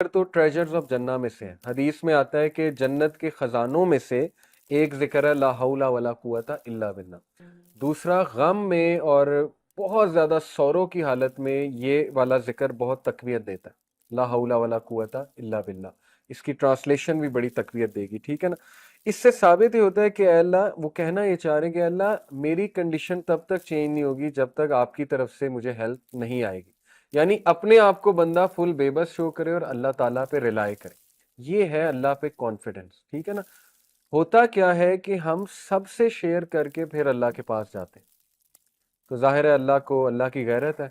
تو treasures of جنہ میں سے ہے. حدیث میں آتا ہے کہ جنت کے خزانوں میں سے ایک ذکر ہے لا حول ولا قوت الا باللہ. دوسرا غم میں اور بہت زیادہ سوروں کی حالت میں یہ والا ذکر بہت تقویت دیتا ہے, لا حول ولا قوت الا باللہ. اس کی ٹرانسلیشن بھی بڑی تقویت دے گی, ٹھیک ہے نا. اس سے ثابت ہی ہوتا ہے کہ اے اللہ, وہ کہنا یہ چاہ رہے ہیں کہ اللہ میری کنڈیشن تب تک چینج نہیں ہوگی جب تک آپ کی طرف سے مجھے ہیلپ نہیں آئے گی. یعنی اپنے آپ کو بندہ فل بے بس شو کرے اور اللہ تعالیٰ پہ ریلائی کرے. یہ ہے اللہ پہ کانفیڈنس, ٹھیک ہے نا. ہوتا کیا ہے کہ ہم سب سے شیئر کر کے پھر اللہ کے پاس جاتے ہیں. تو ظاہر ہے اللہ کو, اللہ کی غیرت ہے,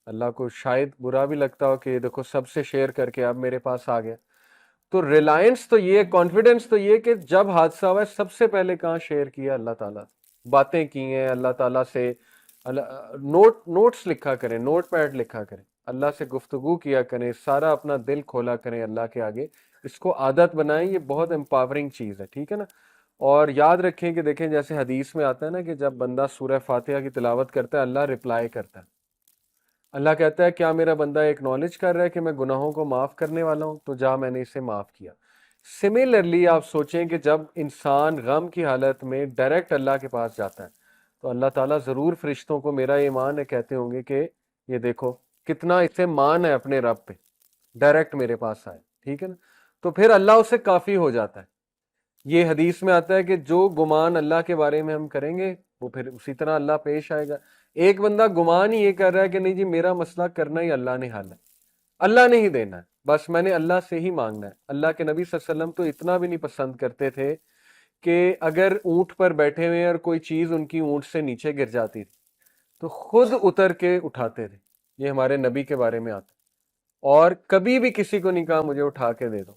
اللہ کو شاید برا بھی لگتا ہو کہ دیکھو سب سے شیئر کر کے اب میرے پاس آ گیا. تو ریلائنس تو یہ, کانفیڈنس تو یہ کہ جب حادثہ ہوا ہے سب سے پہلے کہاں شیئر کیا اللہ تعالیٰ, باتیں کی ہیں اللہ تعالیٰ سے. نوٹس لکھا کریں, نوٹ پیڈ لکھا کریں, اللہ سے گفتگو کیا کریں, سارا اپنا دل کھولا کریں اللہ کے آگے. اس کو عادت بنائیں, یہ بہت امپاورنگ چیز ہے, ٹھیک ہے نا. اور یاد رکھیں کہ دیکھیں جیسے حدیث میں آتا ہے نا کہ جب بندہ سورہ فاتحہ کی تلاوت کرتا ہے اللہ رپلائی کرتا ہے. اللہ کہتا ہے کیا میرا بندہ ایکنالج کر رہا ہے کہ میں گناہوں کو معاف کرنے والا ہوں, تو جا میں نے اسے معاف کیا. سملرلی آپ سوچیں کہ جب انسان غم کی حالت میں ڈائریکٹ اللہ کے پاس جاتا ہے تو اللہ تعالیٰ ضرور فرشتوں کو, میرا ایمان ہے, کہتے ہوں گے کہ یہ دیکھو کتنا اسے مان ہے اپنے رب پہ, ڈائریکٹ میرے پاس آئے, ٹھیک ہے نا. تو پھر اللہ اسے کافی ہو جاتا ہے. یہ حدیث میں آتا ہے کہ جو گمان اللہ کے بارے میں ہم کریں گے وہ پھر اسی طرح اللہ پیش آئے گا. ایک بندہ گمان ہی یہ کر رہا ہے کہ نہیں جی میرا مسئلہ کرنا ہی اللہ نے حل ہے, اللہ نے ہی دینا ہے, بس میں نے اللہ سے ہی مانگنا ہے. اللہ کے نبی صلی اللہ علیہ وسلم تو اتنا بھی نہیں پسند کرتے تھے کہ اگر اونٹ پر بیٹھے ہوئے اور کوئی چیز ان کی اونٹ سے نیچے گر جاتی تھی تو خود اتر کے اٹھاتے تھے. یہ ہمارے نبی کے بارے میں آتا ہے. اور کبھی بھی کسی کو نہیں کہا مجھے اٹھا کے دے دو.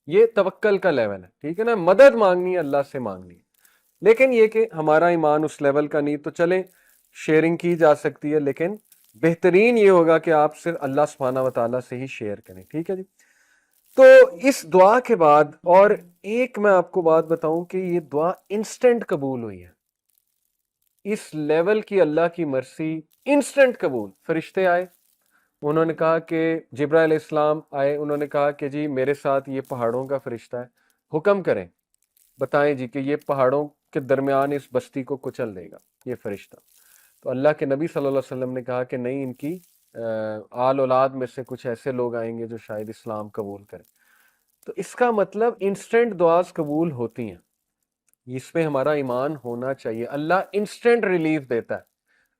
یہ توکل کا لیول ہے, ٹھیک ہے نا. مدد مانگنی ہے اللہ سے مانگنی ہے, لیکن یہ کہ ہمارا ایمان اس لیول کا نہیں. تو چلیں شیئرنگ کی جا سکتی ہے, لیکن بہترین یہ ہوگا کہ آپ صرف اللہ سبحانہ و تعالیٰ سے ہی شیئر کریں, ٹھیک ہے جی. تو اس دعا کے بعد اور ایک میں آپ کو بات بتاؤں کہ یہ دعا انسٹنٹ قبول ہوئی ہے. اس لیول کی اللہ کی مرسی انسٹنٹ قبول. فرشتے آئے, انہوں نے کہا کہ جبرائیل علیہ السلام آئے, انہوں نے کہا کہ جی میرے ساتھ یہ پہاڑوں کا فرشتہ ہے, حکم کریں, بتائیں جی کہ یہ پہاڑوں کے درمیان اس بستی کو کچل دے گا یہ فرشتہ. تو اللہ کے نبی صلی اللہ علیہ وسلم نے کہا کہ نہیں, ان کی آل اولاد میں سے کچھ ایسے لوگ آئیں گے جو شاید اسلام قبول کریں. تو اس کا مطلب انسٹنٹ دعاز قبول ہوتی ہیں, اس پہ ہمارا ایمان ہونا چاہیے. اللہ انسٹنٹ ریلیف دیتا ہے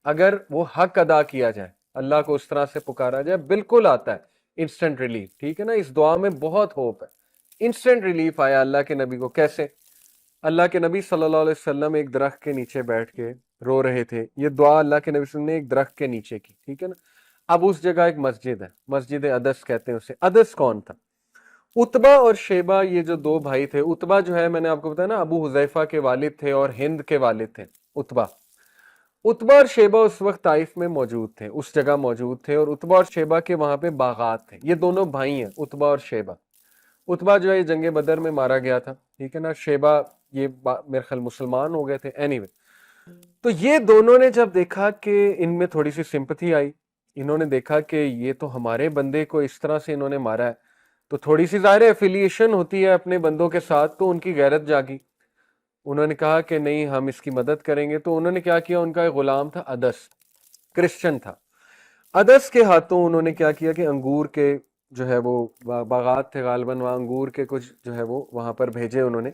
اگر وہ حق ادا کیا جائے, اللہ کو اس طرح سے پکارا جائے, بالکل آتا ہے انسٹنٹ ریلیف, ٹھیک ہے نا. اس دعا میں بہت ہوپ ہے. انسٹنٹ ریلیف آیا اللہ کے نبی کو. کیسے؟ اللہ کے نبی صلی اللہ علیہ وسلم ایک درخت کے نیچے بیٹھ کے رو رہے تھے. یہ دعا اللہ کے نبی صلی اللہ علیہ وسلم نے ایک درخت کے نیچے کی, ٹھیک ہے نا. اب اس جگہ ایک مسجد ہے, مسجد عدس کہتے ہیں اسے. عدس کون تھا؟ اتبا اور شیبہ, یہ جو دو بھائی تھے. اتبا جو ہے میں نے آپ کو بتایا نا ابو حذیفہ کے والد تھے اور ہند کے والد تھے اتبا. اتبا اور شیبہ اس وقت طائف میں موجود تھے, اس جگہ موجود تھے, اور اتبا اور شیبہ کے وہاں پہ باغات تھے. یہ دونوں بھائی ہیں اتبا اور شیبہ. اتبا جو ہے یہ جنگ بدر میں مارا گیا تھا, ٹھیک ہے نا. شیبہ یہ میرے خیال مسلمان ہو گئے تھے. اینی وے, تو یہ دونوں نے جب دیکھا کہ ان میں تھوڑی سی سمپتھی آئی, انہوں نے دیکھا کہ یہ تو ہمارے بندے کو اس طرح سے انہوں نے مارا ہے, تو تھوڑی سی ظاہر ایفیلیشن ہوتی ہے اپنے بندوں کے ساتھ, تو ان کی غیرت جاگی. انہوں نے کہا کہ نہیں ہم اس کی مدد کریں گے. تو انہوں نے کیا کیا, ان کا ایک غلام تھا عدس, کرسچن تھا. عدس کے ہاتھوں انہوں نے کیا کیا کہ انگور کے جو ہے وہ باغات تھے غالباً, وہاں انگور کے کچھ جو ہے وہ وہاں پر بھیجے انہوں نے.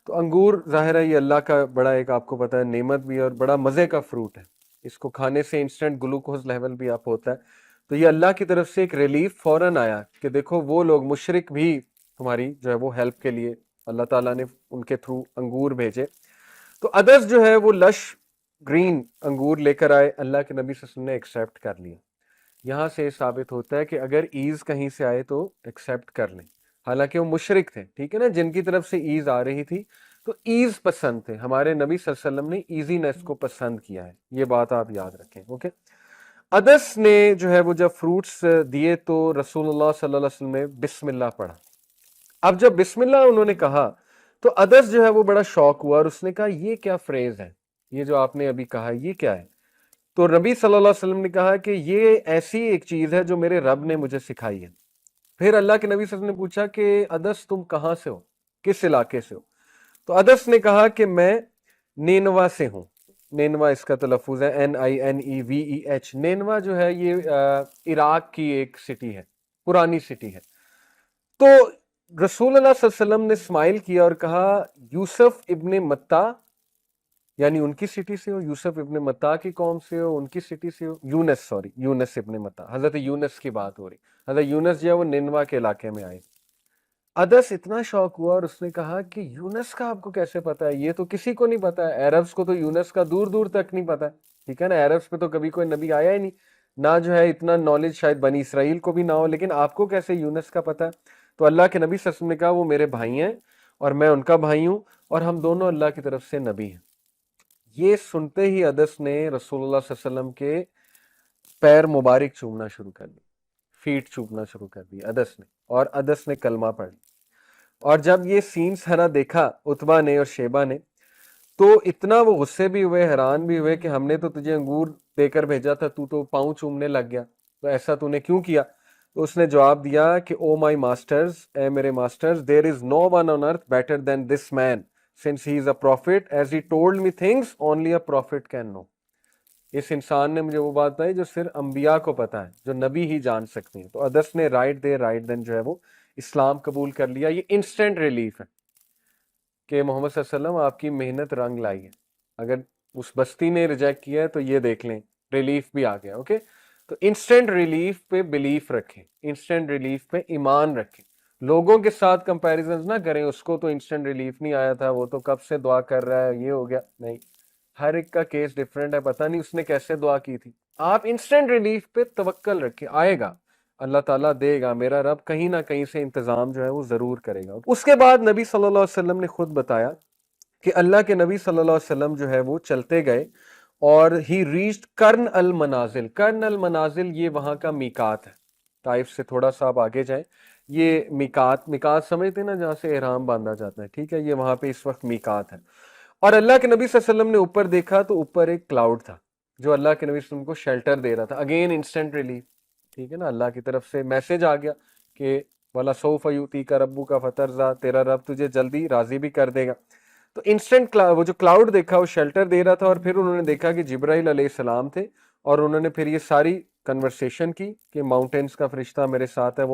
تو انگور ظاہر ہے یہ اللہ کا بڑا ایک آپ کو پتہ ہے نعمت بھی ہے اور بڑا مزے کا فروٹ ہے. اس کو کھانے سے انسٹنٹ گلوکوز لیول بھی آپ ہوتا ہے. تو یہ اللہ کی طرف سے ایک ریلیف فوراً آیا کہ دیکھو وہ لوگ مشرک بھی تمہاری جو ہے وہ ہیلپ کے لیے اللہ تعالیٰ نے ان کے تھرو انگور بھیجے. تو عدس جو ہے وہ لش گرین انگور لے کر آئے, اللہ کے نبی صلی اللہ علیہ وسلم نے ایکسیپٹ کر لیا. یہاں سے ثابت ہوتا ہے کہ اگر ایز کہیں سے آئے تو ایکسیپٹ کر لیں. حالانکہ وہ مشرک تھے, ٹھیک ہے نا, جن کی طرف سے ایز آ رہی تھی, تو ایز پسند تھے. ہمارے نبی صلی اللہ علیہ وسلم نے ایزینس کو پسند کیا ہے, یہ بات آپ یاد رکھیں. اوکے, عدس نے جو ہے وہ جب فروٹس دیے تو رسول اللہ صلی اللہ علیہ وسلم نے بسم اللہ پڑھا. اب جب بسم اللہ انہوں نے کہا تو عدس جو ہے وہ بڑا شوق ہوا, اور اس نے کہا یہ کیا فریز ہے, یہ جو آپ نے ابھی کہا یہ کیا ہے؟ تو نبی صلی اللہ علیہ وسلم نے کہا کہ یہ ایسی ایک چیز ہے جو میرے رب نے مجھے سکھائی ہے. پھر اللہ کے نبی صلی اللہ علیہ وسلم نے پوچھا کہ ادس تم کہاں سے ہو، کس علاقے سے ہو؟ تو ادس نے کہا کہ میں نینوا سے ہوں. نینوا اس کا تلفظ ہے NINEVEH. نینوا جو ہے یہ عراق کی ایک سٹی ہے، پرانی سٹی ہے. تو رسول اللہ صلی اللہ علیہ وسلم نے اسمائل کیا اور کہا یوسف ابن متا، یعنی ان کی سٹی سے ہو، یوسف ابن متا کی قوم سے ہو، ان کی سٹی سے ہو. یونس ابن متا، حضرت یونس کی بات ہو رہی. حضرت یونس جو ہے وہ نینوا کے علاقے میں آئے. ادس اتنا شوق ہوا اور اس نے کہا کہ یونس کا آپ کو کیسے پتا ہے؟ یہ تو کسی کو نہیں پتا ہے، عربس کو تو یونس کا دور دور تک نہیں پتا ہے. ٹھیک ہے نا، عربس پہ تو کبھی کوئی نبی آیا ہی نہیں، نہ جو ہے اتنا نالج شاید بنی اسرائیل کو بھی نہ ہو، لیکن آپ کو کیسے یونس کا پتا ہے؟ تو اللہ کے نبی صلی اللہ علیہ وسلم نے کہا وہ میرے بھائی ہیں اور میں ان کا بھائی ہوں، اور ہم دونوں اللہ کی طرف سے نبی ہیں. یہ سنتے ہی ادس نے رسول اللہ صلی اللہ علیہ وسلم کے پیر مبارک چومنا شروع کر دی، فیٹ چومنا شروع کر دی ادس نے، اور ادس نے کلمہ پڑھ لی. اور جب یہ سین سارا دیکھا عتبہ نے اور شیبہ نے، تو اتنا وہ غصے بھی ہوئے، حیران بھی ہوئے کہ ہم نے تو تجھے انگور دے کر بھیجا تھا، تو پاؤں چومنے لگ گیا، تو ایسا تو نے کیوں کیا؟ تو اس نے جواب دیا کہ او مائی ماسٹرز، اے میرے masters, there is no one on earth better than this man since he is a prophet as he told me things only a prophet can know. اس انسان نے مجھے وہ بات بتائی جو صرف انبیاء کو پتا ہے، جو نبی ہی جان سکتے ہیں. تو ادس نے رائٹ دین جو ہے وہ اسلام قبول کر لیا. یہ انسٹنٹ ریلیف ہے کہ محمد صلی اللہ علیہ وسلم آپ کی محنت رنگ لائی ہے. اگر اس بستی نے ریجیکٹ کیا ہے تو یہ دیکھ لیں ریلیف بھی آ گیا. اوکے، تو انسٹنٹ ریلیف پہ بلیف رکھیں، انسٹنٹ ریلیف پہ ایمان رکھیں. لوگوں کے ساتھ کمپیریزنز نہ کریں، اس کو تو انسٹنٹ ریلیف نہیں آیا تھا، وہ تو کب سے دعا کر رہا ہے، یہ ہو گیا. نہیں، ہر ایک کا کیس ڈیفرنٹ ہے، پتہ نہیں اس نے کیسے دعا کی تھی. آپ انسٹنٹ ریلیف پہ توکل رکھیں، آئے گا، اللہ تعالیٰ دے گا. میرا رب کہیں نہ کہیں سے انتظام جو ہے وہ ضرور کرے گا. اس کے بعد نبی صلی اللہ علیہ وسلم نے خود بتایا کہ اللہ کے نبی صلی اللہ علیہ وسلم جو ہے وہ چلتے گئے اور ہی ریچڈ کرن المنازل. کرن المنازل یہ وہاں کا میقات ہے، طائف سے تھوڑا سا آپ آگے جائیں، یہ میقات سمجھتے ہیں نا جہاں سے احرام باندھا جاتا ہے. ٹھیک ہے، یہ وہاں پہ اس وقت میقات ہے. اور اللہ کے نبی صلی اللہ علیہ وسلم نے اوپر دیکھا تو اوپر ایک کلاؤڈ تھا جو اللہ کے نبی صلی اللہ علیہ وسلم کو شیلٹر دے رہا تھا. Again instant relief. ٹھیک ہے نا، اللہ کی طرف سے میسج آ گیا کہ وَلَسَوْفَ يُؤْتِيكَ رَبُّكَ فَتَرْضَىٰ، تیرا رب تجھے جلدی راضی بھی کر دے گا. تو انسٹنٹ وہ جو کلاؤڈ دیکھا وہ شیلٹر دے رہا تھا. اور پھر انہوں نے دیکھا کہ جبرائیل علیہ السلام تھے، اور انہوں نے پھر یہ ساری کنورسیشن کی کہ ماؤنٹینز کا فرشتہ میرے ساتھ ہے.